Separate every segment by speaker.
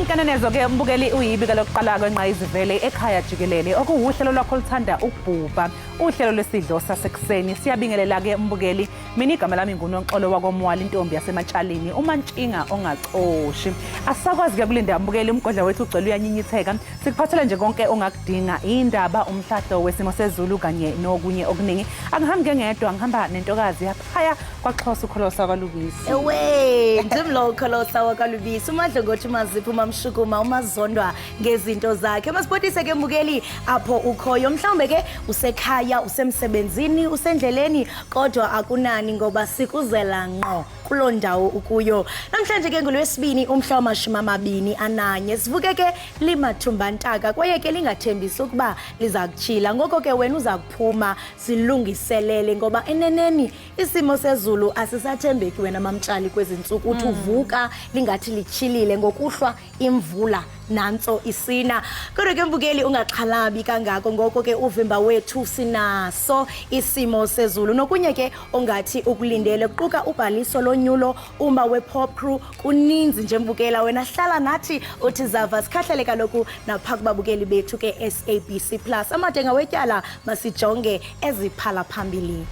Speaker 1: Inkanenezo ke mbukeli uyibika lokuqala kwenqayizivele ekhaya Jikelele okuwuhlelo lwakho luthanda ukubhubha uhlelo lwesidlo sasekuseni siyabingelela ke mbukeli mina igama lami nguNonxolo wakomwala intombi yasematshalini umantshinga ongacoshi asakwazi ke kulinda mbukeli umgodla wethu ugcwele uyanyinyitheka sikuphathele nje konke ongakudinga indaba umhlahlo wesimo sezulu kanye nokunye okuningi angihambi ngedwa ngihamba nentokazi yaphaya kwaXhosa ukholosa kwaLubisi
Speaker 2: ewe ndimlo ukholosa kwaLubisi umadlogothi mazipho mamshukuma umazondwa ngezinto zakhe masibotise ke mbukeli apho ukhoyo mhlawumbe ke usekhaya usemsebenzini usendleleni kodwa akunani ngoba sikuzela ngqo kulo ndawo ukuyo namhlanje ke ngolwesibini umhla wama-21 sivuke ke limathumba ntaka kwaye ke lingathembisi ukuba liza kuchila ngoko ke wena uza kuphuma silungiselele ngoba eneneni isimo sezulu asisathembeki wena mamtshali kwezi ntsuku uthi uvuka lingathi lichilile ngokuhlwa imvula nanso isina kodwa ke mbukeli ungaxhalabi kangako ngoko ke uvimba wethu sinaso isimo sezulu nokunye ke ongathi ukulindele kuquka ubhaliso lonyulo uma we-pop crew kuninzi nje mbukela wena hlala nathi uthi zava sikhahlele kaloku napha kubabukeli bethu ke SABC Plus amadenga wetyala masijonge eziphala phambili.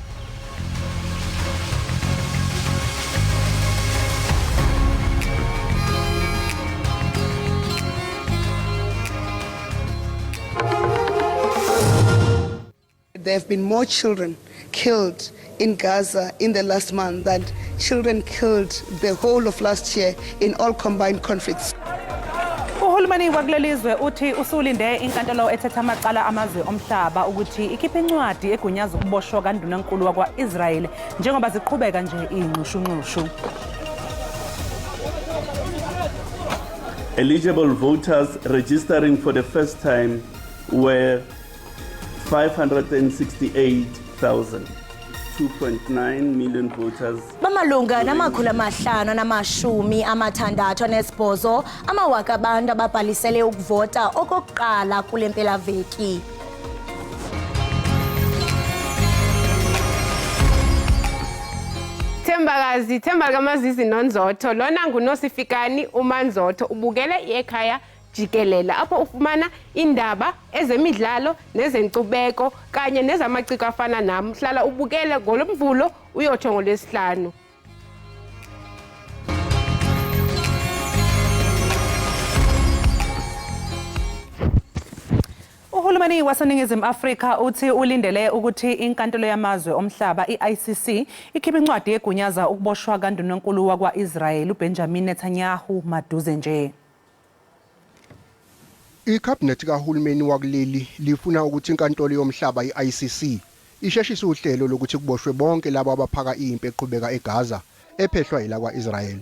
Speaker 3: There have been more children killed in Gaza in the last month than children killed the whole of last year in all combined conflicts.
Speaker 1: Uhulumeni wakulelizwe uthi usulinde inkantolo ethetha amacala amazwe omhlaba ukuthi ikhiphe incwadi egunyaza ukuboshwa kandunankulu wakwa-Israel njengoba ziqhubeka nje ingqushunqushu.
Speaker 4: Eligible voters registering for the first time were 568,000. 2.9 million voters.
Speaker 2: Bamalunga namakhulu amahlanu namashumi amathandathu anesibhozo amawaka abantu ababhalisele ukuvota okokuqala kule mpelaveki.
Speaker 5: Themba kamazizi nonzotho lona nguNosifikani uManzotho ubukele iEkhaya Jikelele apho ufumana indaba ezemidlalo nezenkcubeko kanye nezamaciko afana nami hlala ubukele ngolomvulo uyotsho ngolwesihlanu.
Speaker 1: Uhulumeni waseNingizimu Afrika uthi ulindele ukuthi inkantolo yamazwe omhlaba iICC ikhiphe incwadi egunyaza ukuboshwa kandunankulu wakwa-Israel uBenjamin Netanyahu maduze nje.
Speaker 6: Ikhabhinethi kahulumeni wakuleli lifuna ukuthi inkantolo yomhlaba iICC isheshise uhlelo lokuthi kuboshwe bonke labo abaphaka impi eqhubeka eGaza ephehlwa yilakwa-Israel.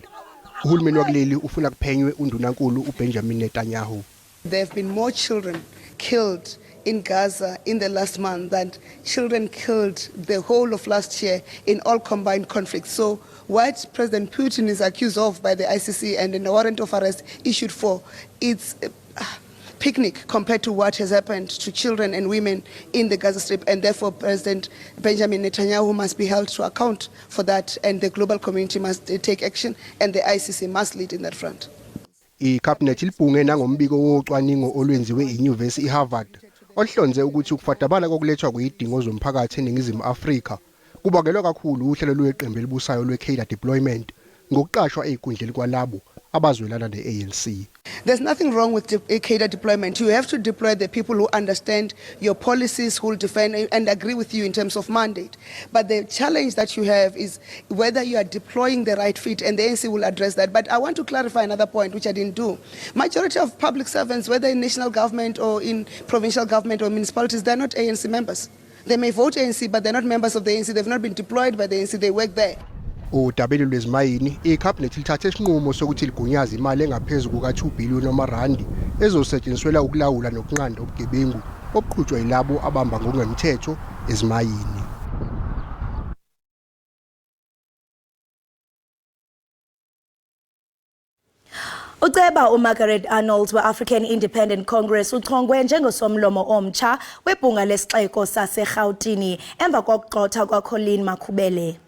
Speaker 6: Uhulumeni wakuleli ufuna kuphenywe undunankulu uBenjamin Netanyahu.
Speaker 3: There have been more children killed in Gaza in the last month than children killed the whole of last year in all combined conflicts. So what President Putin is accused of by the ICC and in a warrant of arrest issued for, it's picnic compared to what has happened to children and women in the Gaza Strip, and therefore President Benjamin Netanyahu must be held to account for that, and the global community must take action, and the ICC must lead in that front.
Speaker 6: Ikhabhinethi libhunge nangombiko wocwaningo olwenziwe iNyuvesi iHarvard ohlonze ukuthi ukufadabala kokulethwa kwezidingo zomphakathi eNingizimu Afrika kubangelwa kakhulu uhlelo lweqembu elibusayo lweCader deployment ngokuqashwa ezikundleni kwalabo abazwelana ne-ANC.
Speaker 3: There's nothing wrong with Ekhaya deployment. You have to deploy the people who understand your policies, who will defend and agree with you in terms of mandate. But the challenge that you have is whether you are deploying the right fit, and the ANC will address that. But I want to clarify another point, which I didn't do. Majority of public servants, whether in national government or in provincial government or municipalities, they're not ANC members. They may vote ANC, but they're not members of the ANC. They've not been deployed by the ANC. They work there.
Speaker 6: Udabelo lwezimayini ikhabhinethi lithathe isinqumo sokuthi ligunyaza imali engaphezulu kuka2 billion wamarandi ezosetshenziswa ukulawula nokunqanda ubugebengu obuqhutshwa yilabo abamba ngokungemthetho ezimayini.
Speaker 2: Uceba uMargaret Arnold we-African Independent Congress uchongwe njengosomlomo omtsha webhunga lesixeko saseRhawutini emva kokugxotha kwaColleen Makhubele.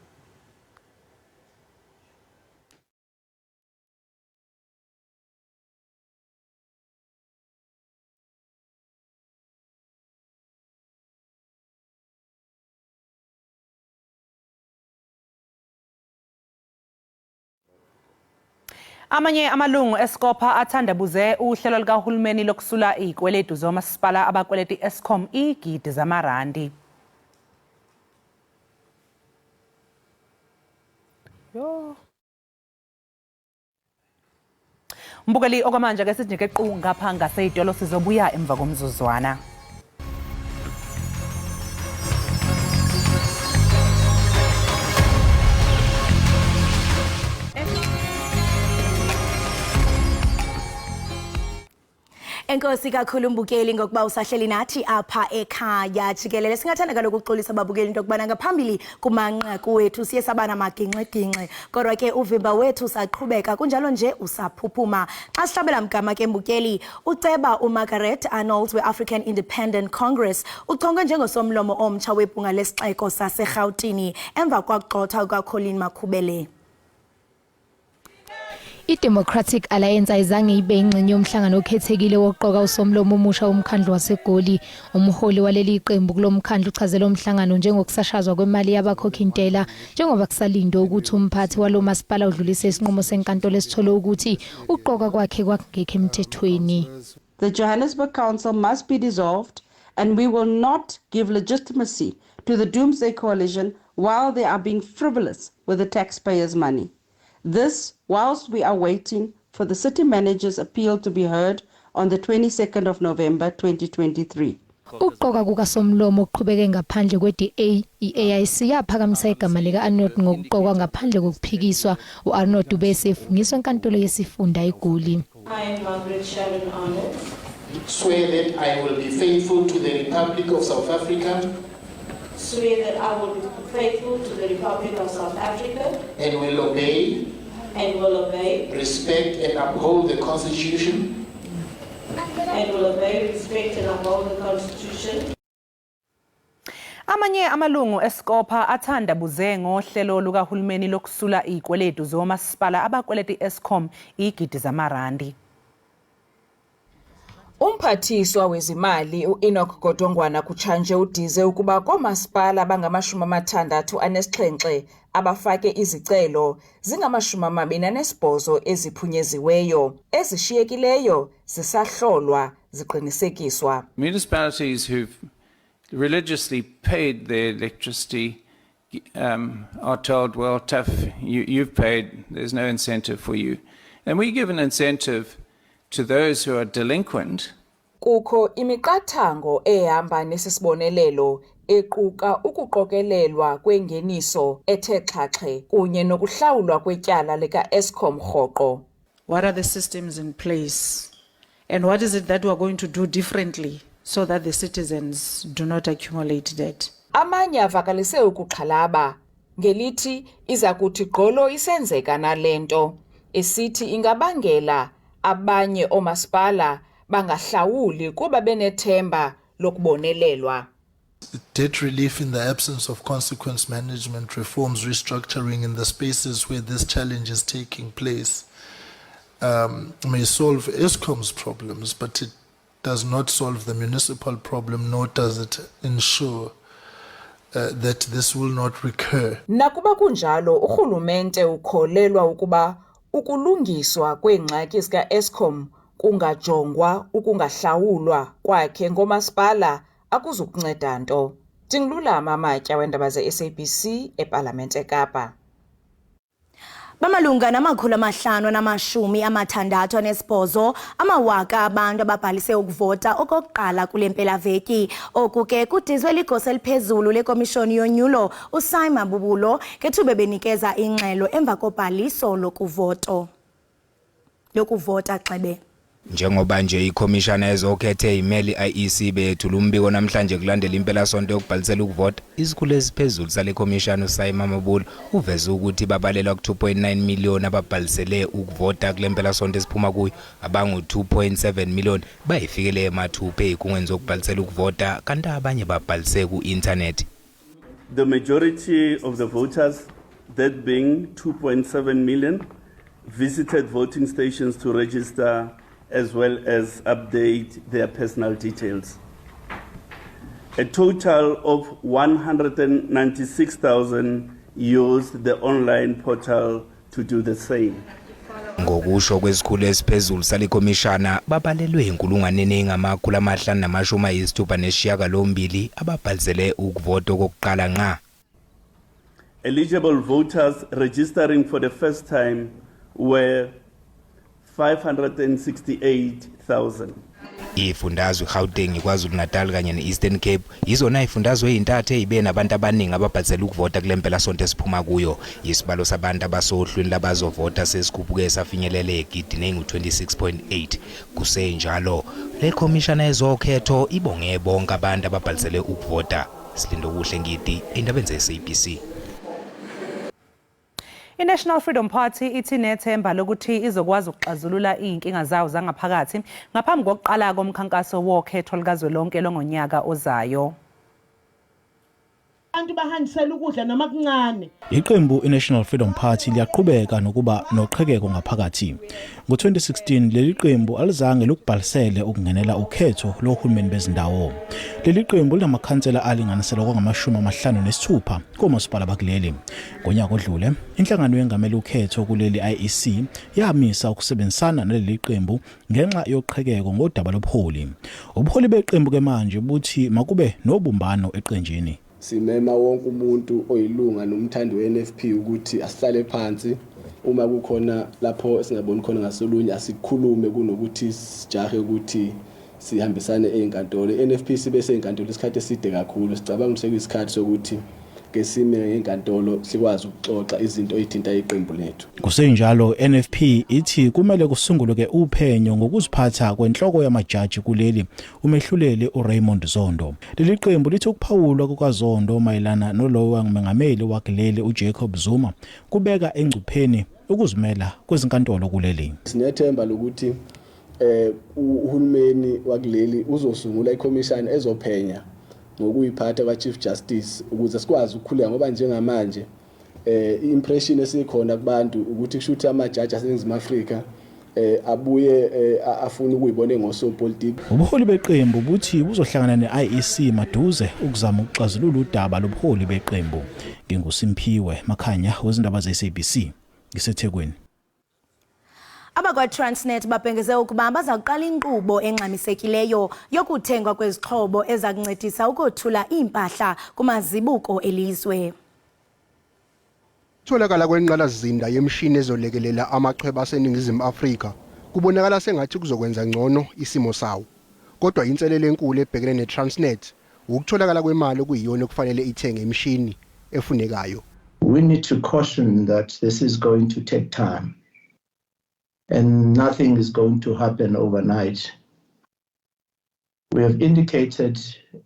Speaker 1: Amanye amalungu eSkopa athandabuze uhlelo likahulumeni lokusula izikweletu zomasipala abakweleti Eskom igidi zamarandi. Mbukeli okwamanje ke sithi ke qhu ngapha ngaseyitolo sizobuya emva komzuzwana.
Speaker 2: Enkosi kakhulu Mbukeli ngokuba usahleli nathi apha ekhaya Jikelele. Singathanda kaloku ukuxolisa ababukeli into yokubana ngaphambili kumanqaku wethu siye sabana maginxe-ginxe, kodwa ke uvimba wethu saqhubeka kunjalo nje usaphuphuma. Xa sihlabela mgama ke Mbukeli, uceba uMargaret Arnold we-African Independent Congress uchongwe njengosomlomo omtsha webhunga lesixeko saseRhawutini emva kwakugxotha kukaColleen Makhubele.
Speaker 7: I-Democratic Alliance ayizange ibe ingxenye yomhlangano okhethekile wokuqoka usomlomo omusha womkhandlu waseGoli. Umholi waleli qembu kulomkhandlu uchazela umhlangano njengokusashazwa kwemali yabakhokhintela njengoba kusalindwe ukuthi umphathi walomasipala udlulise isinqumo senkantolo esithole ukuthi ukuqoka kwakhe kwakungekho emthethweni.
Speaker 8: The Johannesburg Council must be dissolved, and we will not give legitimacy to the Doomsday Coalition while they are being frivolous with the taxpayers' money. This, whilst we are waiting for the city manager's appeal to be heard on the 22nd of November 2023.
Speaker 7: Ukuqoka kukasomlomo oqhubeke ngaphandle kwe-DA, i-AIC yaphakamisa igama lika-Arnold ngokuqokwa ngaphandle kokuphikiswa. U-Arnold ubesefungiswa enkantolo yesifunda eGoli.
Speaker 9: I am Margaret Sharon Arnold.
Speaker 10: Swear that I will be faithful to the Republic of South Africa.
Speaker 9: Swear that I will be faithful to the Republic of South Africa.
Speaker 10: And will obey.
Speaker 9: And will obey.
Speaker 10: Respect and uphold the Constitution.
Speaker 9: And will obey, respect and uphold the Constitution.
Speaker 1: Amanye amalungu eSkopa athandabuze ngohlelo lukahulumeni lokusula izikweletu zomasipala abakweleti Eskom igidi zamarandi.
Speaker 11: Umphathiswa wezimali uEnoch Godongwana kutshanje udize ukuba komasipala abangama-67 abafake izicelo zingama-28 eziphunyeziweyo, ezishiyekileyo zisahlolwa ziqinisekiswa.
Speaker 12: Municipalities who've religiously paid their electricity are told, well, tough, you've paid, there's no incentive for you. And we give an incentive to those who are delinquent.
Speaker 11: Kukho imiqathango ehamba nesisibonelelo equka ukuqokelelwa kwengeniso ethe xhaxhe kunye nokuhlawulwa kwetyala lika Eskom rhoqo.
Speaker 13: What are the systems in place and what is it that we are going to do differently so that the citizens do not accumulate debt?
Speaker 11: Amanye avakalise ukuxhalaba ngelithi iza kuthi gqolo isenzeka nalento esithi ingabangela abanye omasipala bangahlawuli kuba benethemba lokubonelelwa.
Speaker 14: Debt relief in the absence of consequence management reforms, restructuring in the spaces where this challenge is taking place may solve Eskom's problems, but it does not solve the municipal problem, nor does it ensure that this will not recur.
Speaker 11: Nakuba kunjalo urhulumente ukholelwa ukuba ukulungiswa kweengxaki zika Eskom kungajongwa ukungahlawulwa kwakhe ngomasipala akuzukunceda nto. Ndingululama Amatya weendaba ze-SABC eParlamente eKapa.
Speaker 2: Bamalunga nama-568 amawaka abantu ababhalise ukuvota okokuqala kule mpelaveki. Oku ke kudizwe ligosa eliphezulu lekomishoni yonyulo uSimon Bubulo ngethuba benikeza ingxelo emva kobhaliso lokuvota xebe.
Speaker 15: Njengoba nje ikhomishana ezokhethe imeli IEC bethula umbiko namhlanje kulandela impelasonto yokubhalisela ukuvota, izikhulu eziphezulu sale khomishana uSimon Bubulo uveze ukuthi babalelwa ku-2.9 million ababhalisele ukuvota kule mpelasonto esiphuma kuyo, abangu 2.7 million bayifikele emathuphe ezikungweni zokubhalisela ukuvota kanti abanye babhalise ku-internet.
Speaker 4: The majority of the voters, that being 2.7 million, visited voting stations to register as well as update their personal details. A total of 196,000 used the online portal to do the same.
Speaker 15: Ngokusho kwesikhulu esiphezulu sale komishana babalelwe inkulungwane engama568 ababhalisele ukuvota okokuqala nqa.
Speaker 4: Eligible voters registering for the first time were 568,000.
Speaker 15: Ifundazwe iGauteng, KwaZulu-Natal kanye ne-Eastern Cape izona ifundazwe ezintathu ezibe nabantu abaningi ababhalisela ukuvota kule mpelasonto esiphuma kuyo. Isibalo sabantu abasohlwini labazovota sesikhuphuke safinyelela egidini engu-26.8. Kusenjalo, le komishana yezokhetho ibonge bonke abantu ababhalisele ukuvota. Silindo kuhle ngidi, indaba ze-SABC.
Speaker 1: I-National Freedom Party ithi nethemba lokuthi izokwazi ukuxazulula inkinga zawo zangaphakathi ngaphambi kokuqala komkhankaso wokhetho likazwelonke longonyaka ozayo.
Speaker 16: Abantu bahandisela ukudla noma kuncane.
Speaker 17: Iqembu iNational Freedom Party liyaqhubeka nokuba noqhekeko ngaphakathi. Ngo-2016 leli qembu alizange lokubhalisele ukungenela ukhetho lohulumeni bezindawo. Leli qembu linamakhansela alinganiselwa kwangama-56 komasipala bakuleli. Ngonyaka odlule, inhlangano yengamela ukhetho kuleli IEC yamisa ukusebenzisana naleli qembu ngenxa yoqhekeko ngodaba lobuholi. Ubuholi beqembu ke manje buthi makube nobumbano eqenjini.
Speaker 18: Simema wonke umuntu oyilunga nomthandi we-NFP ukuthi asihlale phansi uma kukhona lapho singaboni khona ngasolunye asikhulume kunokuthi sijahe ukuthi sihambisane ezinkantolo. NFP sibe sezinkantolo isikhathi eside kakhulu, sicabanga ukuthi sekuyisikhathi sokuthi ke sime ngezinkantolo sikwazi ukuxoxa izinto ezithinta iqembu lethu.
Speaker 17: Kusenjalo, NFP ithi kumele kusungulwe uphenyo ngokuziphatha kwenhloko yamajaji kuleli umehluleli uRaymond Zondo. Leli qembu lithi ukuphawulwa kukaZondo mayelana nolowa ngumengameli wakuleli uJacob Zuma kubeka engcupheni ukuzimela kwezinkantolo kuleli.
Speaker 18: Sinethemba lokuthi uhulumeni wakuleli uzosungula ikomishana ezophenya ngokuyiphatha kwa-Chief Justice ukuze sikwazi ukukhuleka ngoba njengamanje impression esikhona kubantu ukuthi kushuthi amajaji aseNingizimu Afrika abuye afuna ukuyibona ngosopolitiki.
Speaker 17: Ubuholi beqembu buthi buzohlangana ne-IEC maduze ukuzama ukuxazulula udaba lobuholi beqembu. NginguSimphiwe Makhanya wezindaba ze-SABC ngiseThekwini.
Speaker 2: Abakwa-Transnet babhengeze ukuba bazakuqala inkqubo engxamisekileyo yokuthengwa kwezixhobo ezakuncedisa ukothula impahla kumazibuko elizwe.
Speaker 6: Tholakala kwenqalazinda yemshini ezolekelela amachweba aseNingizimu Afrika kubonakala sengathi kuzokwenza ngcono isimo sawo. Kodwa inselelo enkulu ebhekene neTransnet ukutholakala kwemali okuyiyona okufanele ithenge imshini efunekayo.
Speaker 19: We need to caution that this is going to take time. And nothing is going to happen overnight. We have indicated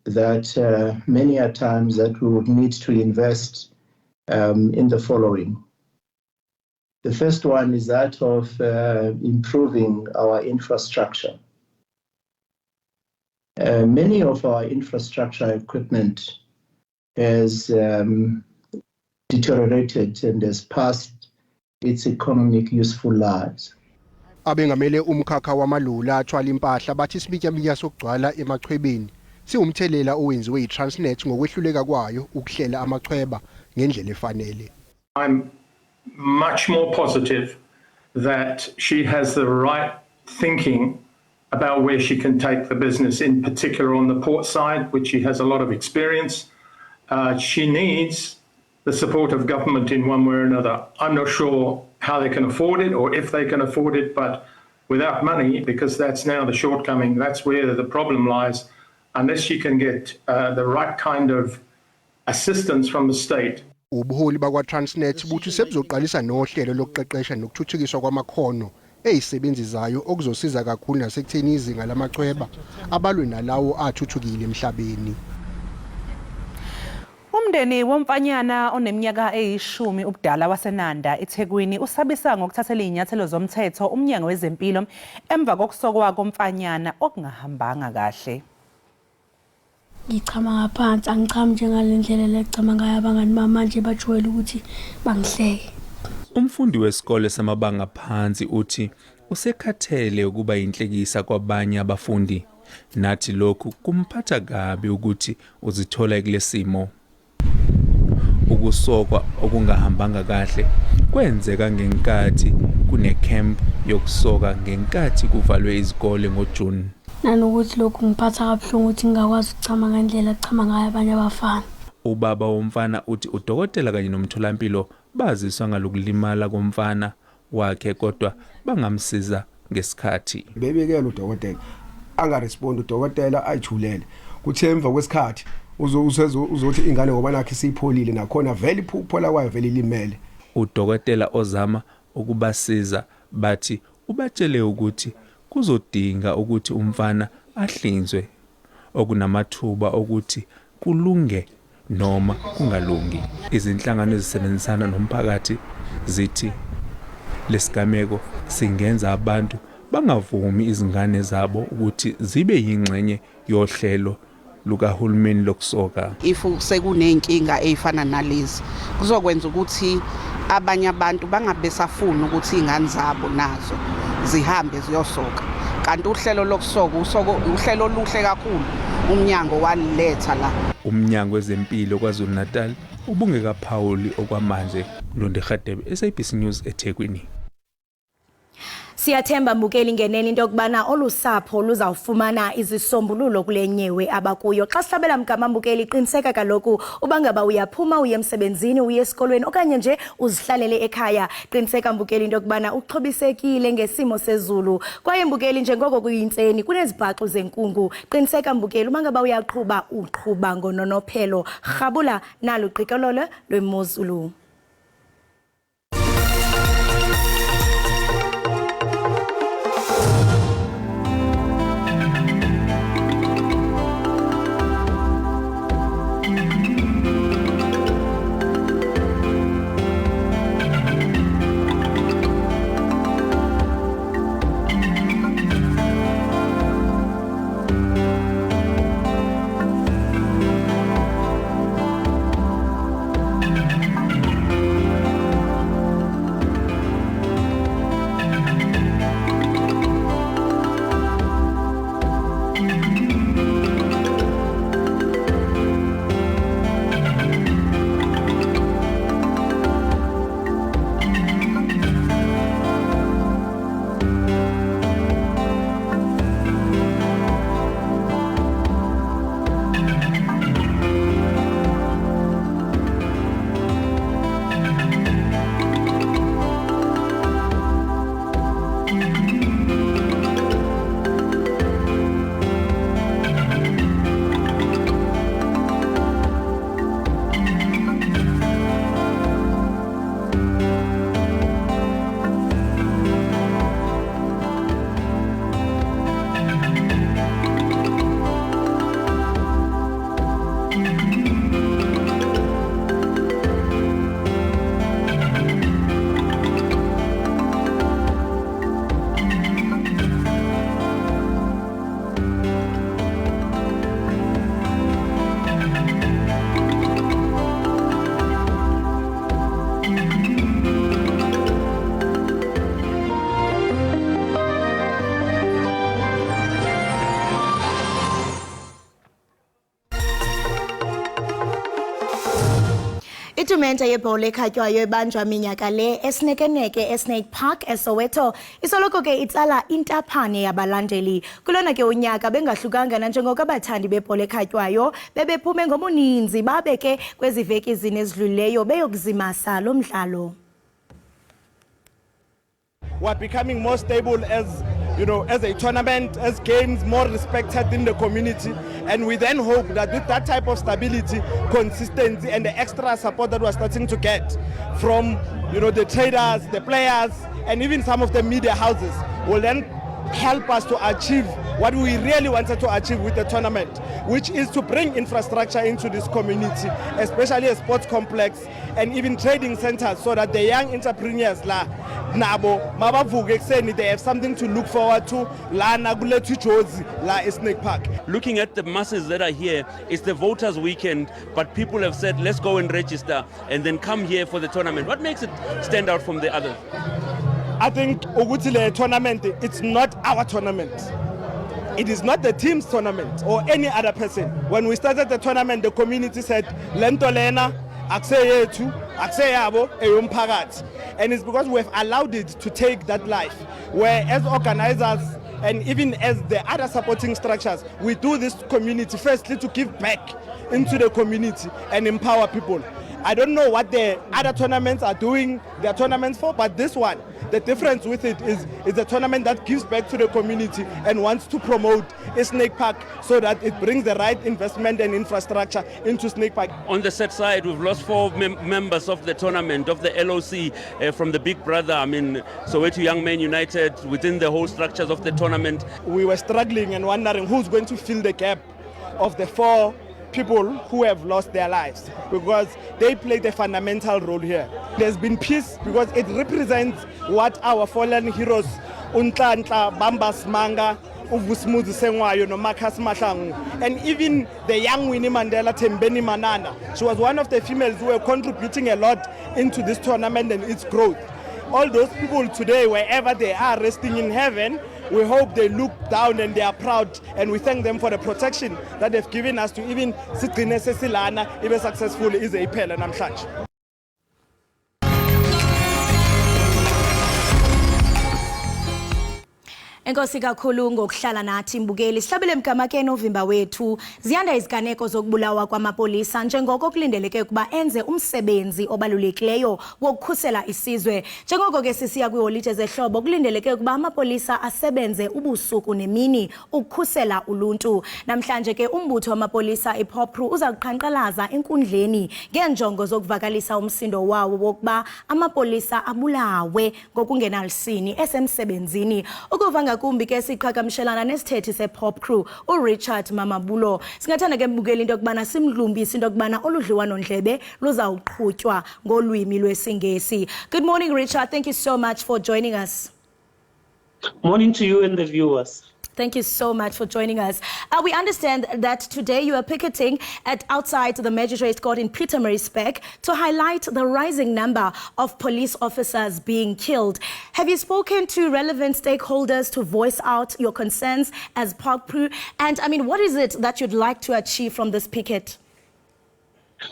Speaker 19: that many a times that we would need to invest in the following. The first one is that of improving our infrastructure. Many of our infrastructure equipment has deteriorated and has passed its economic useful lives.
Speaker 6: Abengamele umkhakha wamalula athwala impahla bathi isibikya sokugcwala emachwebeni siwumthelela owenziwe iTransnet ngokwehluleka kwayo ukuhlela amachweba ngendlela efanele.
Speaker 20: I'm much more positive that she has the right thinking about where she can take the business, in particular on the port side, which she has a lot of experience. She needs the support of government in one way or another. I'm not sure how they can afford it or if they can afford it, but without money, because that's now the shortcoming, that's where the problem lies. Unless she can get the right kind of assistance from the state.
Speaker 6: Ubuholi bakwa-Transnet buthi sebuzoqalisa nohlelo lokuqeqesha nokuthuthukiswa kwamakhono ezisebenzisayo okuzosiza kakhulu nasekutheni izinga lamachweba abalwe nalawo athuthukile emhlabeni.
Speaker 1: Umndeni womfanyana oneminyaka eyishumi ubudala waseNanda eThekwini usabisa ngokuthathela izinyathelo zomthetho umnyango wezempilo emva kokusokwa komfanyana okungahambanga kahle.
Speaker 21: Ngichama ngaphansi angichami njengalendlela lecama ngayo abangani bamanje bajwayele ukuthi bangihleke.
Speaker 22: Umfundi wesikole samabanga phansi uthi usekhathele ukuba inhlekisa kwabanye abafundi. Nathi lokhu kumphatha kabi ukuthi uzithola kulesimo. Ukusokwa okungahambanga kahle kwenzeka ngenkathi kune-camp yokusoka ngenkathi kuvalwe izikole ngoJune.
Speaker 21: Nanokuthi lokhu ngiphatha kabuhlungu ukuthi ngingakwazi ukuchama ngendlela echama ngayo abanye abafana.
Speaker 22: Ubaba womfana uthi udokotela kanye nomtholampilo baziswa ngalokulimala komfana wakhe kodwa bangamsiza ngesikhathi.
Speaker 3: Bebekela udokotela angarespondi, udokotela ayijulele kuthi emva kwesikhathi uzothi ingane ngoba nakhe siyipholile nakhona vele iphola kwayo vele ilimele.
Speaker 22: Udokotela ozama ukubasiza bathi ubatshele ukuthi kuzodinga ukuthi umfana ahlinzwe okunamathuba ukuthi kulunge noma kungalungi. Izinhlangano ezisebenzisana nomphakathi zithi lesigameko singenza abantu bangavumi izingane zabo ukuthi zibe yingxenye yohlelo lukahulumeni lokusoka.
Speaker 5: If sekunenkinga ezifana nalezi kuzokwenza ukuthi abanye abantu bangabesafuna ukuthi izingane zabo nazo zihambe ziyosoka. Kanti uhlelo lokusoka uhlelo oluhle kakhulu umnyango waliletha la. Umnyango wezempilo kwaZulu Natal ubungekaphawuli okwamanje. Londe Khadebe, SABC News eThekwini.
Speaker 2: Siyathemba mbukeli ngenene into yokubana olusapho luzawufumana izisombululo kule nyewe abakuyo. Xa sihlabela mgama mbukeli qiniseka kaloku ubangaba uyaphuma uye emsebenzini uye esikolweni okanye nje uzihlalele ekhaya. Qiniseka mbukeli into yokubana uxhobisekile ngesimo sezulu. Kwaye mbukeli njengoko kuyintseni kunezibhaxu zenkungu. Qiniseka mbukeli ubangaba uyaqhuba uqhuba ngononophelo. Rhabula nalo qikelelo lwemozulu. Itumente yebhola ekhatywayo ebanjwa minyaka le esinekeneke eSnake Park eSoweto isoloko ke itsala intaphane yabalandeli. Kulona ke unyaka bengahlukanga nanjengoko abathandi bebhola ekhatywayo bebephume ngobuninzi babe ke kwezi veki zinezidlulileyo beyokuzimasa lo mdlalo.
Speaker 23: We're becoming more stable as as a tournament, as games, more respected in the community. And we then hope that with that type of stability, consistency, and the extra support that we're starting to get from, the traders, the players, and even some of the media houses will then help us to achieve what we really wanted to achieve with the tournament, which is to bring infrastructure into this community, especially a sports complex and even trading centers, so that the young entrepreneurs they have something to look forward to Snake Park.
Speaker 24: Looking at the masses that are here, it's the voters' weekend, but people have said, let's go and register and then come here for the tournament. What makes it stand out from the others?
Speaker 23: I think Ogutile tournament, it's not our tournament. It is not the team's tournament or any other person. When we started the tournament, the community said, Lentolena, Akseyabo, And it's because we've allowed it to take that life. Where as organizers and even as the other supporting structures, we do this community firstly to give back into the community and empower people. I don't know what the other tournaments are doing their tournaments for, but this one, the difference with it is a tournament that gives back to the community and wants to promote a snake park so that it brings the right investment and infrastructure into snake park.
Speaker 24: On the set side, we've lost 4 members of the tournament, of the LOC, from the big brother, Soweto Young Men United, within the whole structures of the tournament.
Speaker 23: We were struggling and wondering who's going to fill the gap of the 4 people who have lost their lives, because they played a fundamental role here. There's been peace because it represents what our fallen heroes, Untlantla, Bambas Manga, Uvusmuzi Sengwayo, no Marcus Mahlangu, and even the young Winnie Mandela Tembeni Manana. She was one of the females who were contributing a lot into this tournament and its growth. All those people today, wherever they are resting in heaven, we hope they look down and they are proud, and we thank them for the protection that they've given us to even sigcine sesilana ibe successful ize iphele namhlanje.
Speaker 2: Enkosi kakhulu ngokuhlala nathi mbukeli. Sihlabele mgamakeni ovimba wethu. Ziyanda iziganeko zokubulawa kwamapolisa njengoko kulindeleke ukuba enze umsebenzi obalulekileyo wokukhusela isizwe. Njengoko ke sisiya kwiholide zehlobo kulindeleke ukuba amapolisa asebenze ubusuku nemini ukukhusela uluntu. Namhlanje ke umbutho wamapolisa ePopru uza kuqhankqalaza enkundleni ngenjongo zokuvakalisa umsindo wawo wokuba amapolisa abulawe ngokungenalisini esemsebenzini. Ukuvanga kumbi ke siqhagamshelana nesithethi sePopru uRichard Mamabulo. Singathanda ke mbukeli into yokubana simdlumbise into yokubana oludliwano ndlebe luzawuqhutywa ngolwimi lwesingesi. Good morning, Richard. Thank you so much for joining us.
Speaker 7: Morning to you and the viewers.
Speaker 2: Thank you so much for joining us. We understand that today you are picketing outside the Magistrates Court in Pietermaritzburg to highlight the rising number of police officers being killed. Have you spoken to relevant stakeholders to voice out your concerns as Popru? And what is it that you'd like to achieve from this picket?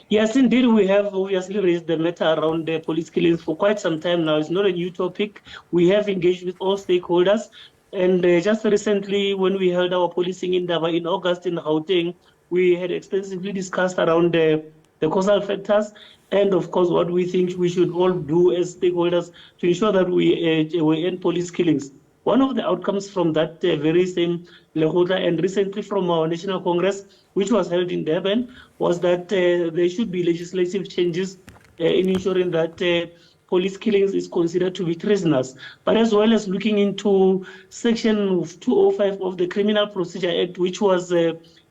Speaker 7: Yes, indeed, we have obviously raised the matter around the police killings for quite some time now. It's not a new topic. We have engaged with all stakeholders. And just recently, when we held our policing Iindaba in August in Gauteng, we had extensively discussed around the causal factors and, of course, what we think we should all do as stakeholders to ensure that we end police killings. One of the outcomes from that very same Lekgotla and recently from our National Congress, which was held in Durban, was that there should be legislative changes in ensuring that police killings is considered to be treasonous, but as well as looking into Section 205 of the Criminal Procedure Act, which was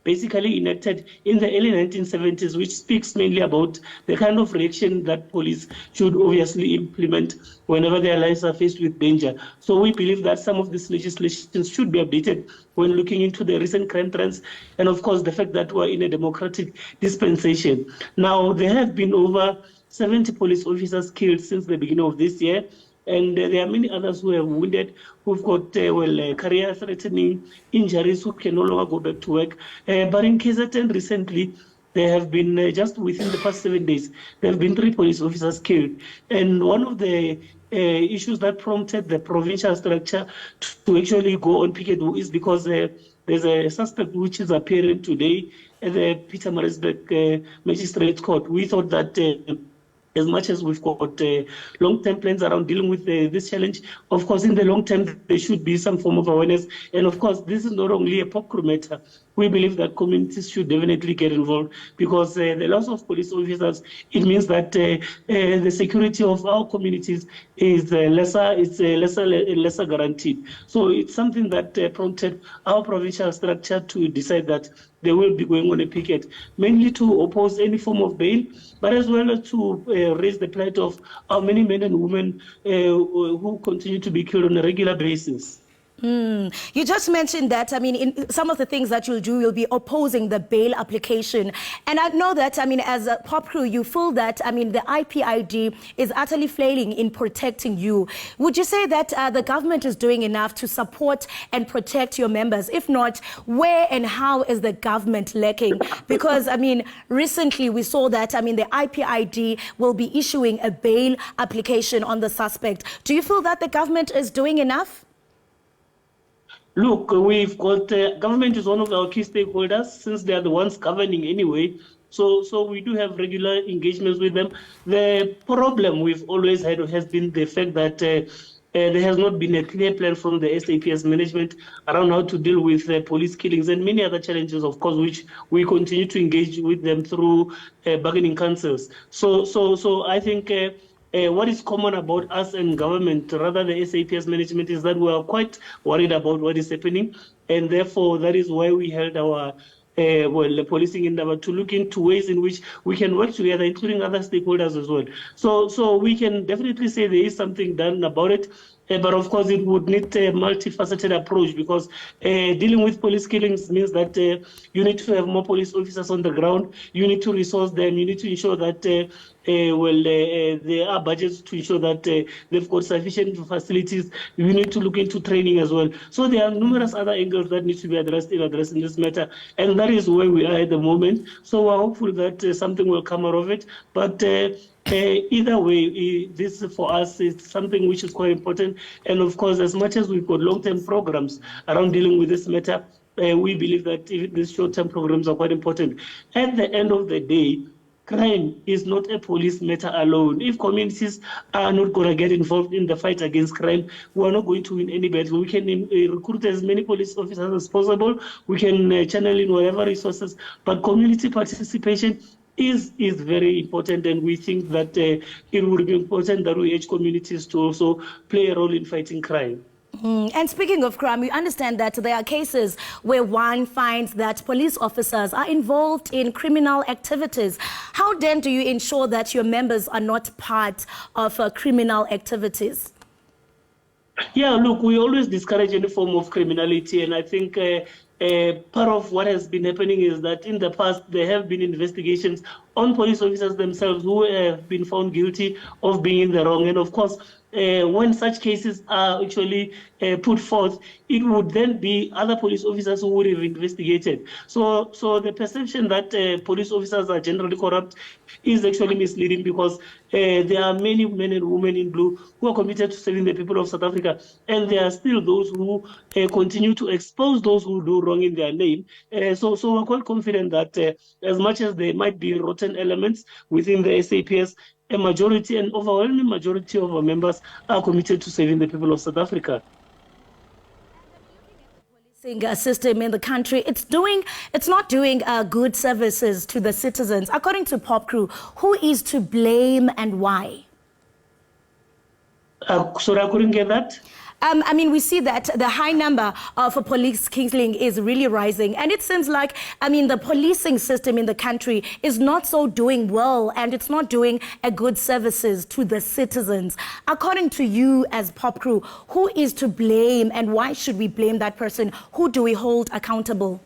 Speaker 7: basically enacted in the early 1970s, which speaks mainly about the kind of reaction that police should obviously implement whenever their lives are faced with danger. So we believe that some of these legislations should be updated when looking into the recent crime trends and, of course, the fact that we're in a democratic dispensation. Now, there have been over 70 police officers killed since the beginning of this year, and there are many others who have wounded, who've got career-threatening injuries, who can no longer go back to work. But in KZN recently, there have been, just within the past 7 days, there have been 3 police officers killed. And one of the issues that prompted the provincial structure to actually go on picket is because there's a suspect which is appearing today at the Pietermaritzburg Magistrates Court. We thought that as much as we've got long-term plans around dealing with this challenge, of course, in the long term, there should be some form of awareness. And of course, this is not only a Popru matter. We believe that communities should definitely get involved because the loss of police officers, it means that the security of our communities is lesser guaranteed. So it's something that prompted our provincial structure to decide that they will be going on a picket, mainly to oppose any form of bail, but as well as to raise the plight of our many men and women who continue to be killed on a regular basis.
Speaker 2: You just mentioned that, I mean, in some of the things that you'll do, you'll be opposing the bail application. And I know that, I mean, as a pop crew, you feel that, I mean, the IPID is utterly flailing in protecting you. Would you say that the government is doing enough to support and protect your members? If not, where and how is the government lacking? Because, I mean, recently we saw that, I mean, the IPID will be issuing a bail application on the suspect. Do you feel that the government is doing enough?
Speaker 7: Look, we've got government is one of our key stakeholders since they are the ones governing anyway. So we do have regular engagements with them. The problem we've always had has been the fact that there has not been a clear plan from the SAPS management around how to deal with police killings and many other challenges, of course, which we continue to engage with them through bargaining councils. So I think what is common about us and government, rather the SAPS management, is that we are quite worried about what is happening. And therefore, that is why we held our the policing Iindaba to look into ways in which we can work together, including other stakeholders as well. So we can definitely say there is something done about it. But of course, it would need a multifaceted approach because dealing with police killings means that you need to have more police officers on the ground. You need to resource them. You need to ensure that there are budgets to ensure that they've got sufficient facilities. You need to look into training as well. So there are numerous other angles that need to be addressed in addressing this matter, and that is where we are at the moment. So we're hopeful that something will come out of it. But either way, this for us is something which is quite important. And of course, as much as we've got long-term programs around dealing with this matter, we believe that even these short-term programs are quite important. At the end of the day, crime is not a police matter alone. If communities are not going to get involved in the fight against crime, we are not going to win any battle. We can recruit as many police officers as possible. We can channel in whatever resources, but community participation is very important, and we think that it would be important that we urge communities to also play a role in fighting crime.
Speaker 2: And speaking of crime, we understand that there are cases where one finds that police officers are involved in criminal activities. How then do you ensure that your members are not part of criminal activities?
Speaker 7: Yeah, look, we always discourage any form of criminality, and I think part of what has been happening is that in the past there have been investigations on police officers themselves who have been found guilty of being in the wrong. And of course, when such cases are actually put forth, it would then be other police officers who would have investigated. So the perception that police officers are generally corrupt is actually misleading, because there are many men and women in blue who are committed to serving the people of South Africa, and there are still those who continue to expose those who do wrong in their name. So we're quite confident that as much as there might be rotten elements within the SAPS, a majority, an overwhelming majority of our members are committed to saving the people of South Africa.
Speaker 2: System in the country, it's not doing good services to the citizens. According to Pop Crew, who is to blame and why?
Speaker 7: Sorry, I couldn't get that.
Speaker 2: I mean, we see that the high number of police killing is really rising. And it seems like, I mean, the policing system in the country is not so doing well, and it's not doing a good services to the citizens. According to you as Pop Crew, who is to blame and why should we blame that person? Who do we hold accountable?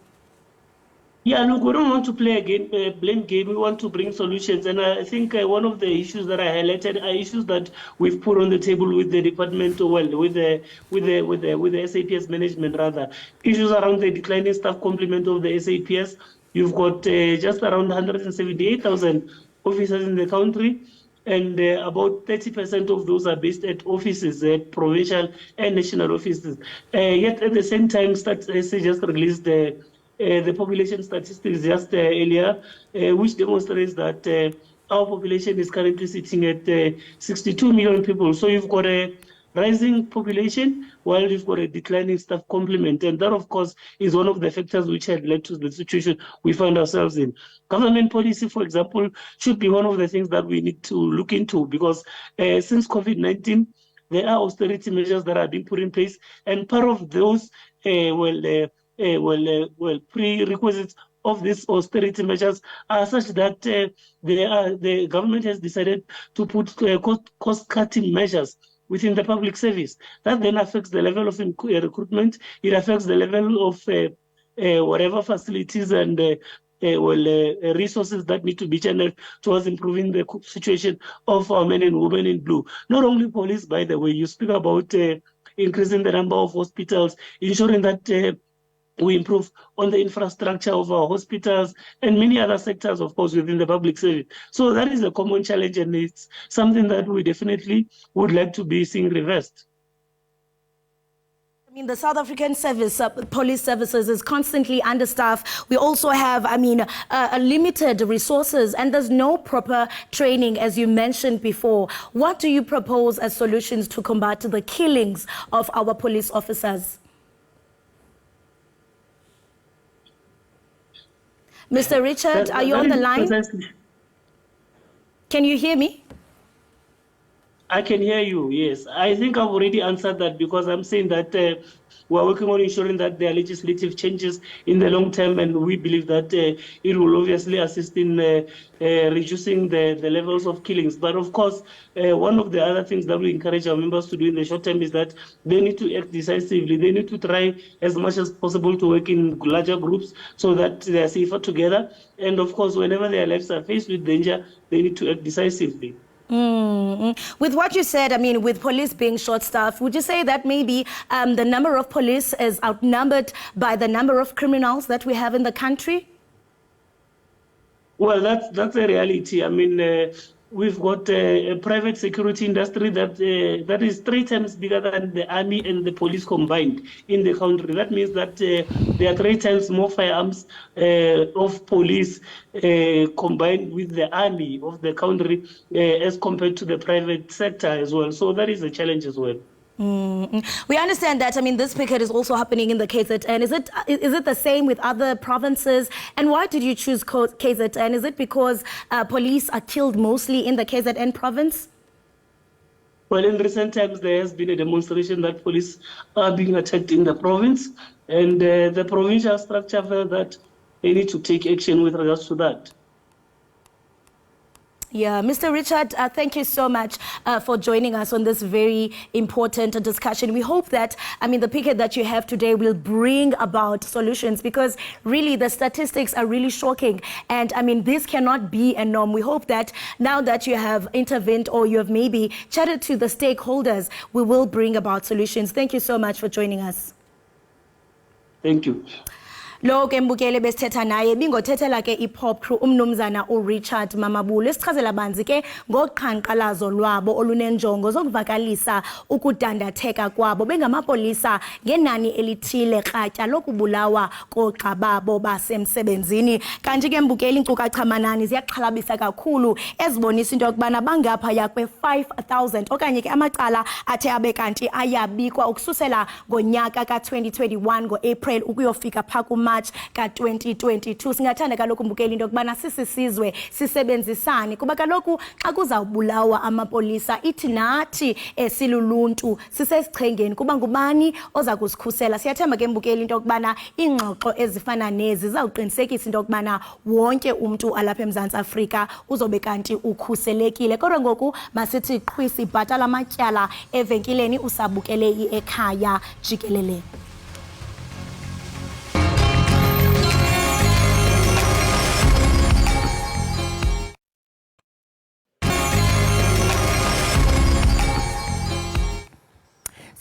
Speaker 7: Yeah, look, we don't want to play a blame game. We want to bring solutions. And I think one of the issues that I highlighted are issues that we've put on the table with the department, with the SAPS management, rather. Issues around the declining staff complement of the SAPS. You've got just around 178,000 officers in the country, and about 30% of those are based at offices, at provincial and national offices. Yet at the same time, SAPS just released the population statistics just earlier, which demonstrates that our population is currently sitting at 62 million people. So you've got a rising population while you've got a declining staff complement. And that, of course, is one of the factors which had led to the situation we find ourselves in. Government policy, for example, should be one of the things that we need to look into, because since COVID-19, there are austerity measures that are being put in place. And part of those, prerequisites of these austerity measures are such that the government has decided to put cost-cutting measures within the public service. That then affects the level of recruitment. It affects the level of whatever facilities and resources that need to be channeled towards improving the situation of our men and women in blue. Not only police, by the way, you speak about increasing the number of hospitals, ensuring that we improve on the infrastructure of our hospitals and many other sectors, of course, within the public service. So that is a common challenge, and it's something that we definitely would like to be seeing reversed.
Speaker 2: I mean, the South African police services is constantly understaffed. We also have, limited resources, and there's no proper training, as you mentioned before. What do you propose as solutions to combat the killings of our police officers? Mr. Richard, are you on the line? Can you hear me?
Speaker 7: I can hear you, yes. I think I've already answered that, because I'm saying that we're working on ensuring that there are legislative changes in the long term, and we believe that it will obviously assist in reducing the levels of killings. But of course, one of the other things that we encourage our members to do in the short term is that they need to act decisively. They need to try as much as possible to work in larger groups so that they are safer together. And of course, whenever their lives are faced with danger, they need to act decisively.
Speaker 2: With what you said, with police being short-staffed, would you say that maybe the number of police is outnumbered by the number of criminals that we have in the country?
Speaker 7: Well, that's a reality. We've got a private security industry that is 3 times bigger than the army and the police combined in the country. That means that there are 3 times more firearms of police combined with the army of the country as compared to the private sector as well. So that is a challenge as well.
Speaker 2: We understand that, this picket is also happening in the KZN. Is it the same with other provinces? And why did you choose KZN? Is it because police are killed mostly in the KZN province?
Speaker 7: Well, in recent times, there has been a demonstration that police are being attacked in the province, and the provincial structure felt that they need to take action with regards to that.
Speaker 2: Yeah, Mr. Richard, thank you so much for joining us on this very important discussion. We hope that, the picket that you have today will bring about solutions, because really the statistics are really shocking. And this cannot be a norm. We hope that now that you have intervened, or you have maybe chatted to the stakeholders, we will bring about solutions. Thank you so much for joining us.
Speaker 7: Thank you.
Speaker 2: Lo ke mbukele besithetha naye bingothethela ke iPop Crew umnumzana uRichard Mamabulu esichazela banzi ke ngoqhankqalazo lwabo olunenjongo zokuvakalisa ukudandatheka kwabo bengamapolisa ngenani elithile kratya lokubulawa koogxa babo basemsebenzini. Kanti ke mbukele inkcukacha manani ziyaqhalabisa kakhulu ezibonisa into yokubana bangapha yakwe 5000 okanye ke amacala athe abe kanti ayabikwa ukususela ngonyaka ka2021 ngoApril ukuyofika phakuma March ka2022. Singathanda kaloku mbukeli into yokubana sisizwe sisebenzisane kuba kaloku xa kuzawubulawa amapolisa ithi nathi esiluluntu sisesichengeni kuba ngubani oza kusikhusela. Siyathemba ke mbukeli into yokubana ingxoxo ezifana nezi zawuqinisekisa into yokubana wonke umuntu alapha eMzantsi Afrika uzobe kanti ukhuselekile. Kodwa ngoku masithi qhwisi bhatala amatyala evenkileni usabukele Ekhaya Jikelele.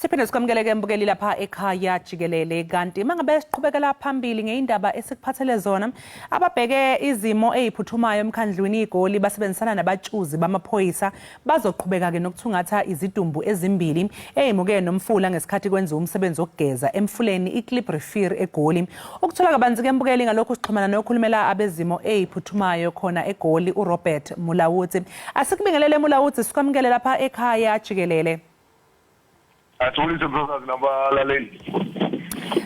Speaker 1: Siphinde sikwamkeleke mbukeli lapha Ekhaya Jikelele. Kanti mangabe siqhubekela phambili ngeindaba esikuphathele zona, ababheke izimo eziphuthumayo emkhandlwini iGoli basebenzisana nabatshuzi bamaphoyisa bazoqhubeka ke nokuthungatha izidumbu ezimbili ezimuke nomfula ngesikhathi kwenziwa umsebenzi wokugeza emfuleni iClip Refer eGoli. Ukuthola kabanzi ke mbukeli ngalokho sixhumana nokhulumela abezimo eziphuthumayo khona eGoli uRobert Mulawuthi. Asikubingelele Mulawuthi, sikwamkele lapha Ekhaya Jikelele.
Speaker 8: Atholise brothers nabalaleli.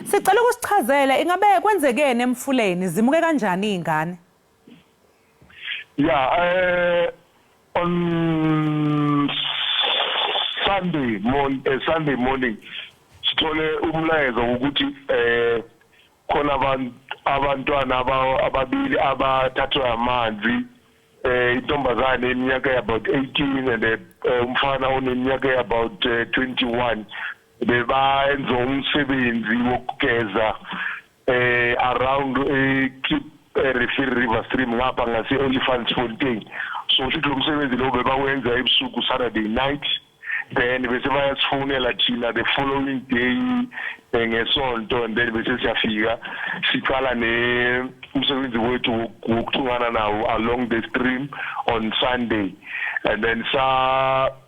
Speaker 1: Sicela ukusichazela ingabe kwenzekene emfuleni, zimuke kanjani izingane?
Speaker 8: Yeah, on Sunday morning sithole umlayezo ukuthi khona abantwana ababili abathathwa amanzi intombazane eminyaka about 18 and umfana oneminyaka about 21 bebayenza umsebenzi wokugeza around Refill River Stream ngapha ngase Elephant Fontaine. So uthi lo msebenzi lo bebawenza ebusuku Saturday night, then bese bayasifunela thina the following day ngesonto, and then bese siyafika siqala ne umsebenzi wethu wokuthungana nawo along the stream on Sunday, and then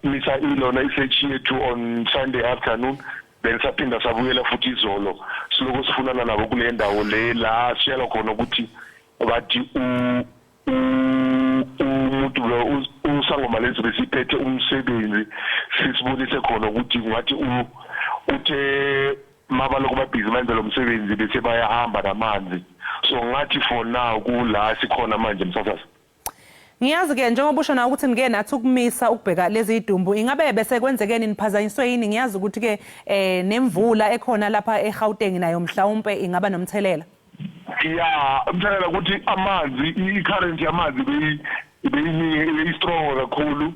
Speaker 8: misa ilona isearch yethu on Sunday afternoon, then saphinda sabuyela futhi izolo siloko sifunana nabo kule ndawo le la siyala khona ukuthi bathi umuntu lo usangoma lezi besiphethe umsebenzi sisibonise khona ukuthi ngathi uthe mabalo kuba busy manje lo msebenzi bese bayahamba namanzi, so ngathi for now kula sikhona manje msakazi.
Speaker 1: Ngiyazi ke njengoba usho na ukuthi nike nathi ukumisa ukubheka lezi idumbu, ingabe bese kwenzekeni niphazanyiswe yini? Ngiyazi ukuthi ke nemvula ekhona lapha eGauteng nayo mhlawumbe ingaba nomthelela.
Speaker 8: Yeah, umthelela ukuthi amanzi i-current yamanzi beyi strong kakhulu,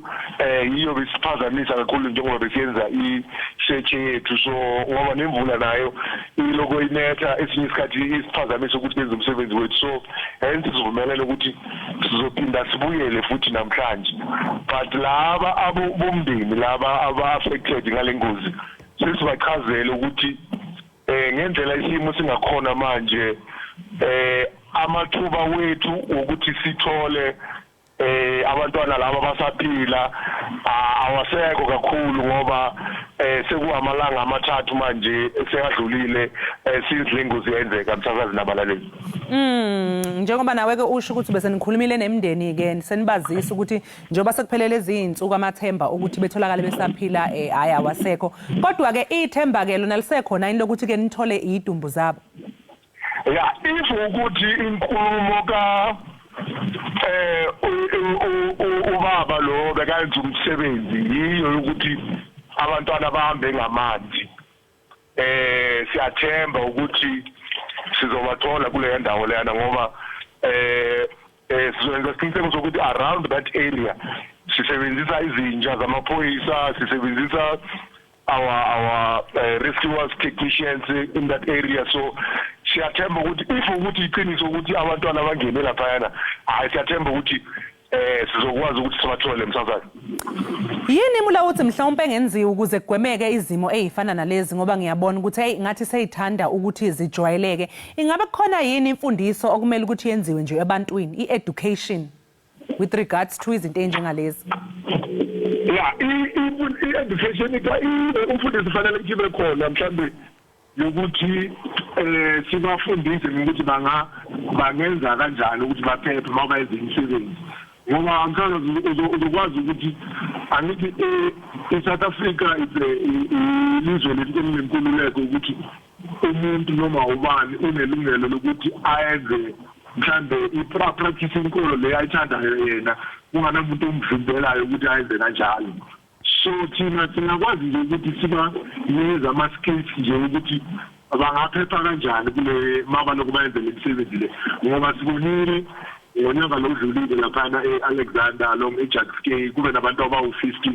Speaker 8: yiyo besiphazamisa kakhulu njengoba besiyenza i-search yethu, so ngoba nemvula nayo iloko inetha esinye isikhathi isiphazamisa ukuthi benze umsebenzi wethu, so hence sizovumelana ukuthi sizophinda sibuyele futhi namhlanje. But laba abomndeni laba aba-affected ngale ngozi sesibachazele ukuthi ngendlela isimo singakhona manje amathuba wethu ukuthi sithole abantwana laba basaphila awasekho kakhulu ngoba sekuamalanga amathathu manje sekadlulile since lengozi yenzeka msakazi nabalaleli.
Speaker 1: Njengoba nawe ke usho ukuthi bese nikhulumile nemndeni ke senibazisa ukuthi njengoba sekuphelele izinsuku amathemba ukuthi betholakala besaphila hayi awasekho, kodwa ke ithemba ke lona lisekhona yini lokuthi ke nithole idumbu zabo?
Speaker 8: Yeah, if ukuthi inkulumo ka ubaba lo bekayenza umsebenzi yiyo ukuthi abantwana bahambe ngamanzi, siyathemba ukuthi sizobathola kule ndawo lena ngoba sizoyenza isiqiniseko sokuthi around that area sisebenzisa izinja zamaphoyisa, sisebenzisa our rescuers technicians in that area, so siyathemba ukuthi if ukuthi iqiniso ukuthi abantwana abangene laphayana siyathemba ukuthi sizokwazi ukuthi sibathole msakazi.
Speaker 1: Yini mulawuthi mhlawumbe engenziwa ukuze kugwemeke izimo ezifana nalezi, ngoba ngiyabona ukuthi ngathi seyithanda ukuthi zijwayeleke, ingabe khona yini imfundiso okumele ukuthi yenziwe nje ebantwini, i-education with regards to izinto enjengalezi?
Speaker 8: Yeah, i-education umfundisi fanele kibe khona mhlambe yokuthi sibafundise ukuthi bangenza kanjani ukuthi baphephe uma bayenza imisebenzi, ngoba mhlawumbe uzokwazi ukuthi angithi i-South Africa ilizwe elinenkululeko ukuthi umuntu noma ubani unelungelo lokuthi ayenze mhlambe i-practice inkolo le ayithandayo yena, kunganamuntu omvimbelayo ukuthi ayenze kanjalo. So thina singakwazi nje ukuthi sibanikeze ama-skills nje ukuthi bangaphepha kanjani kule mabaloku bayenze le misebenzi le, ngoba sibonile ngonyaka lo odlulile laphana e-Alexander along eJackskey kube nabantu abawu-15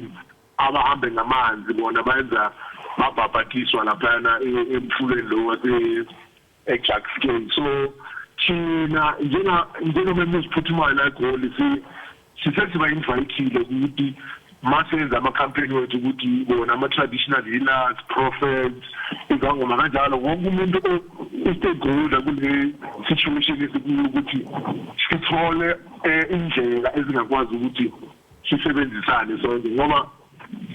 Speaker 8: abahambe ngamanzi, bona bayenza babhabhathiswa laphana emfuleni lo wase-Jackskey. So thina njengoba siphuthumayo la eGoli sisesiba-invayithile ukuthi masenza ama-campaign wethu ukuthi bona ama-traditional healers, prophets, izangoma kanjalo, wonke umuntu o-stakeholder kule situation esikuyo ukuthi sithole indlela ezingakwazi ukuthi sisebenzisane sonke, ngoba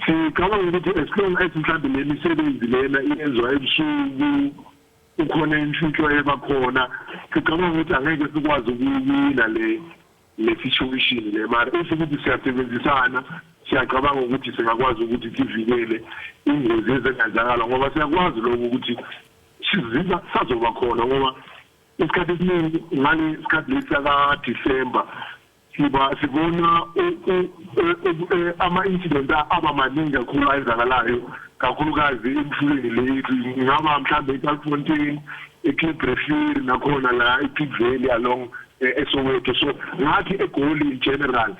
Speaker 8: sicabanga ukuthi as long as mhlawumbe le misebenzi lena iyenzwa ebusuku ukhona imfihlo ebakhona, sicabanga ukuthi angeke sikwazi ukuyila le situation le, mara ukuthi siyasebenzisana siyacabanga ukuthi singakwazi ukuthi sivikele ingozi ezingenzakala, ngoba siyakwazi lokho ukuthi siziza sazoba khona, ngoba isikhathi esiningi ngale isikhathi lesika-December sibona ama-incident abamaningi kakhulu ayenzakalayo, kakhulukazi emfuleni lethu, ingaba mhlawumbe eKalfontein, eCape Refill nakhona la ePick Valley along eSoweto. So ngathi eGoli in general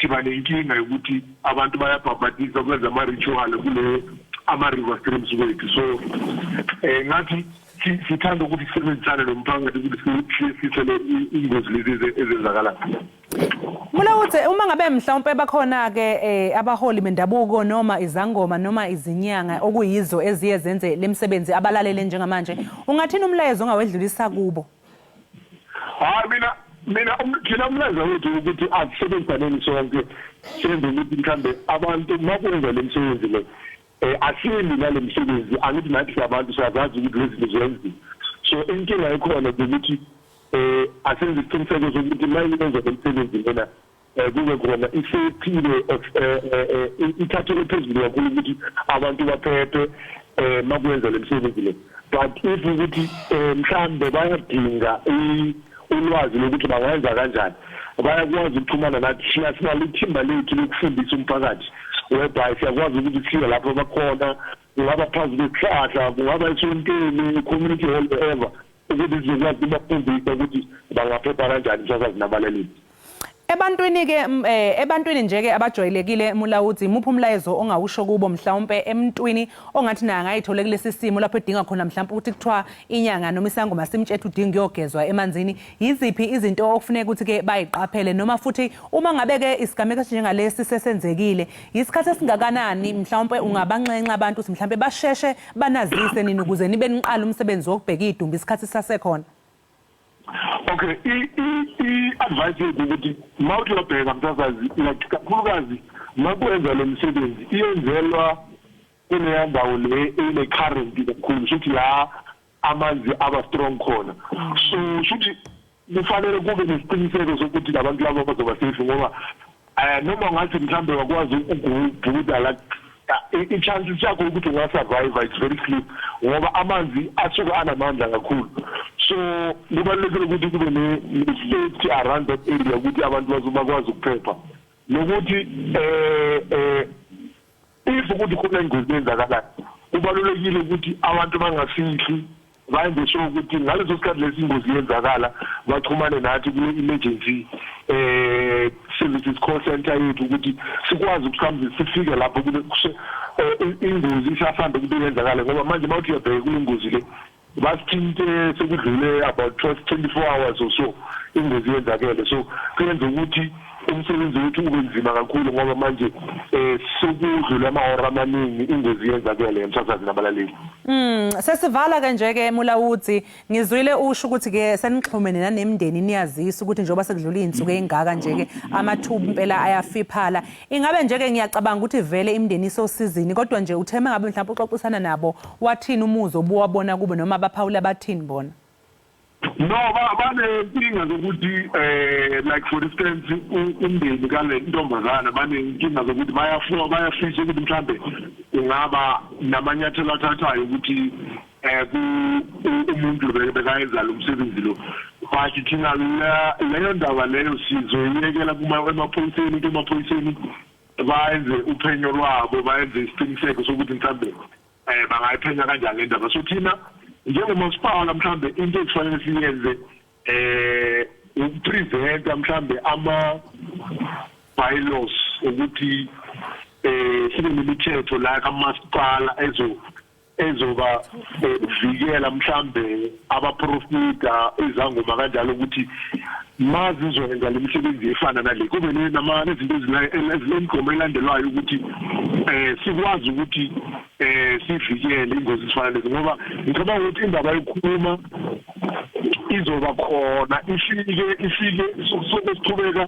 Speaker 8: siba nenkinga yokuthi abantu bayabhabhatisa kwenza ama-ritual kule ama-river streams wethu. So ngathi sithanda ukuthi sisebenzisane nomphakathi ukuthi sithele ingozi lezi ezenzakalayo.
Speaker 1: Mulawuthi uma ngabe mhlawumbe bakhona ke abaholi bendabuko noma izangoma noma izinyanga okuyizo eziye zenze lemsebenzi abalalele njengamanje, ungathini umlayezo ongawedlulisa kubo?
Speaker 8: Mina umlayezo wethu ukuthi asebenzisane sonke senze ukuthi mhlambe abantu makwenza lemsebenzi le asiyeni nale msebenzi angithi nathi abantu siyazazi ukuthi lezi zinto zenziwa. So inkinga ekhona ukuthi asenze isiqiniseko sokuthi mayenza lemsebenzi lena kube khona isepile ithathelwe phezulu kakhulu ukuthi abantu baphephe makwenza lemsebenzi le. But if ukuthi mhlambe bayadinga ulwazi lokuthi bangayenza kanjani, bayakwazi ukuxhumana nathi. Sinalo ithimba lethu lokufundisa umphakathi whereby siyakwazi ukuthi siye lapho bakhona, kungaba phansi kwesihlahla, kungaba esontweni, community hall, whatever, ukuthi sizokwazi ukubafundisa ukuthi bangaphepha kanjani sasazi nabalaleli.
Speaker 1: Ebantwini nje ke abajwayelekile Mulawuthi, imuphi umlayezo ongawusho kubo mhlawumbe emntwini ongathi naye angayithola kulesi simo lapho edinga khona mhlawumbe ukuthi kuthiwa inyanga noma isangoma simtshethe udinga uyogezwa emanzini, yiziphi izinto okufuneka ukuthi ke bayiqaphele, noma futhi uma ngabe ke isigameko njengalesi sesenzekile isikhathi esingakanani mhlawumbe ungabanxenxa abantu mhlawumbe basheshe banazise nini ukuze nibe niqala umsebenzi wokubheka idumbu isikhathi sasekhona?
Speaker 8: Okay, advice ukuthi mawuthi uyabheka msasazi kakhulukazi makwenza lo msebenzi iyenzelwa kuleya ndawo le ene-current kakhulu, shuthi la amanzi aba strong khona. So shuthi kufanele kube nesiqiniseko sokuthi labantu labo bazoba safe, ngoba noma ngathi mhlawumbe wakwazi ukubhuda la i-chances yakho ukuthi ungasurvive it's very slim ngoba amanzi asuke anamandla kakhulu. So kubalulekile ukuthi kube ne-safety around that area ukuthi abantu bakwazi ukuphepha, nokuthi if ukuthi khona ingozi eyenzakalayo kubalulekile ukuthi abantu bangafihli, bayenze sure ukuthi ngaleso sikhathi lesi ingozi yenzakala baxhumane nathi kule-emergency services call center yethu ukuthi sikwazi ukuhamba sifike lapho ingozi isasanda ukuthi yenzakale, ngoba manje mawuthi uyabheka kule ngozi le basithinte sekudlule about 24 hours or so ingozi yenzakele. So kuyenza ukuthi umsebenzi wethu ube nzima kakhulu ngoba manje sekudlule amahora amaningi ingozi yenzakele emsakazi nabalaleli.
Speaker 1: Sesivala ke nje ke Mulawuthi, ngizwile usho ukuthi ke senixhumene nanemndeni niyazisa ukuthi njengoba sekudlula izinsuku ezingaka nje ke amathuba impela ayafiphala. Ingabe nje ke ngiyacabanga ukuthi vele imndeni isosizini, kodwa nje utheme ngabe mhlawumbe uxoxisana nabo wathini umuzo obuwabona kube noma abaphawula bathini bona?
Speaker 8: No, banenkinga zokuthi like for instance umndeni kale intombazana banenkinga zokuthi bayafisa ukuthi mhlambe kungaba namanyathelo athathayo ukuthi umuntu bekayenza lo msebenzi lo. Bathi thina leyo ndaba leyo sizoyekela emaphoyiseni ukuthi emaphoyiseni bayenze uphenyo lwabo, bayenze isiqiniseko sokuthi mhlambe bangayiphenya kanjani le ndaba. So thina njengomasipala mhlambe into ekufanele siyenze ukupreventa mhlambe ama-bylaws ukuthi sibe nemithetho la kamasipala ezoba vikela mhlambe abaprofita izangoma kanjalo ukuthi mazizoyenza le misebenzi efana nale kube nezinto ezilemgomo elandelwayo ukuthi sikwazi ukuthi sivikele ingozi ezifana lezi, ngoba ngicabanga ukuthi indaba yokukhuluma izoba khona ifike sokusiqhubeka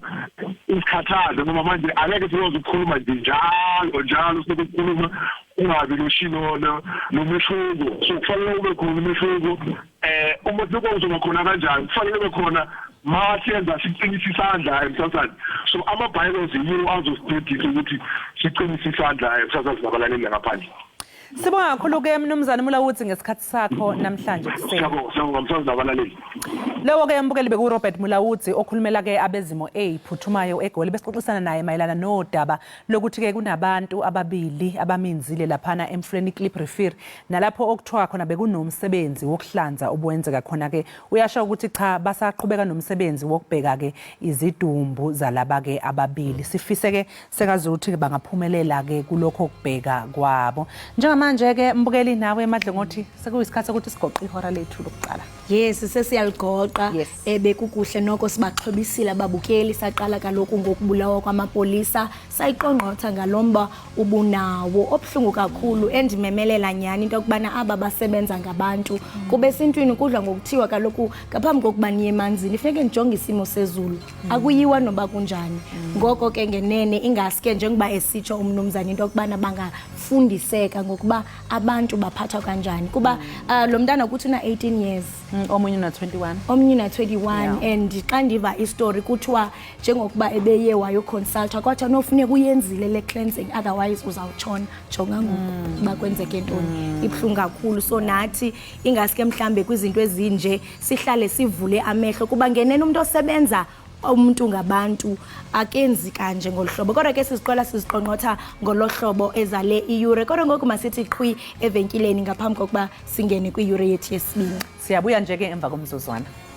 Speaker 8: isikhathaze, noma manje angeke sikwazi ukukhuluma nje njalo sokukhuluma ungabi noshino nomehluko. So kufanele kube khona umehluko uma sekuzoba khona kanjani kufanele kube khona masenza siqinisa isandla emsakazweni. So ama-bylaws yiwo azosibhedisa ukuthi siqinise isandla emsakazweni nabalaleli ngaphandle.
Speaker 1: Sibonga kakhulu ke mnumzane Mulawuthi ngesikhathi sakho namhlanje kuseni. Lowo ke mbukeli beku Robert Mulawuthi okhulumela ke abezimo eziphuthumayo eGoli besixoxisana naye mayelana nodaba lokuthi ke kunabantu ababili abaminzile laphana emfuleni Clip Refer nalapho okuthiwa khona bekunomsebenzi wokuhlanza obwenzeka khona ke uyasho ukuthi cha basaqhubeka nomsebenzi wokubheka ke izidumbu zalaba ke ababili. Sifise ke sekazi ukuthi bangaphumelela ke kulokho kubheka kwabo. Njengamanje ke mbukeli nawe emadlengothi sekuyisikhathi ukuthi sigoqe ihora lethu lokuqala.
Speaker 2: Yes, sesiyaligoqa bekukuhle noko sibaxhobisile ababukeli saqala kaloku ngokubulawa kwamapolisa sayiqongqotha ngalomba ubunawo obhlungu kakhulu endimemelela nyani into yokubana aba basebenza ngabantu kube esintwini kudla ngokuthiwa kaloku ngaphambi kokuba niye emanzini funeke nijonge isimo sezulu akuyiwa noba kunjani ngoko ke ngenene ingaske njengoba esitsho umnumzana into yokubana bangafundiseka ngokuba abantu baphatha kanjani kuba lo mntana kuthi una 18 years
Speaker 1: omunye una 21
Speaker 2: omunye una 21 and xa ndiva istory kuthiwa njengokuba ebeye wayo consulta kwathi anofuneka uyenzile le cleansing otherwise uzawutshona jonga ngoku bakwenzeke ntoni ibhlungu kakhulu so nathi ingaske mhlambe kwizinto ezinje sihlale sivule amehlo kuba ngenene umuntu osebenza umuntu ngabantu akenzi kanje ngolhlobo kodwa ke siziqola siziqonqotha ngolohlobo ezale iure kodwa ngoku masithi qhwi evenkileni ngaphambi kokuba singene kwiure yethu yesibini
Speaker 1: siyabuya nje ke emva komzuzwana.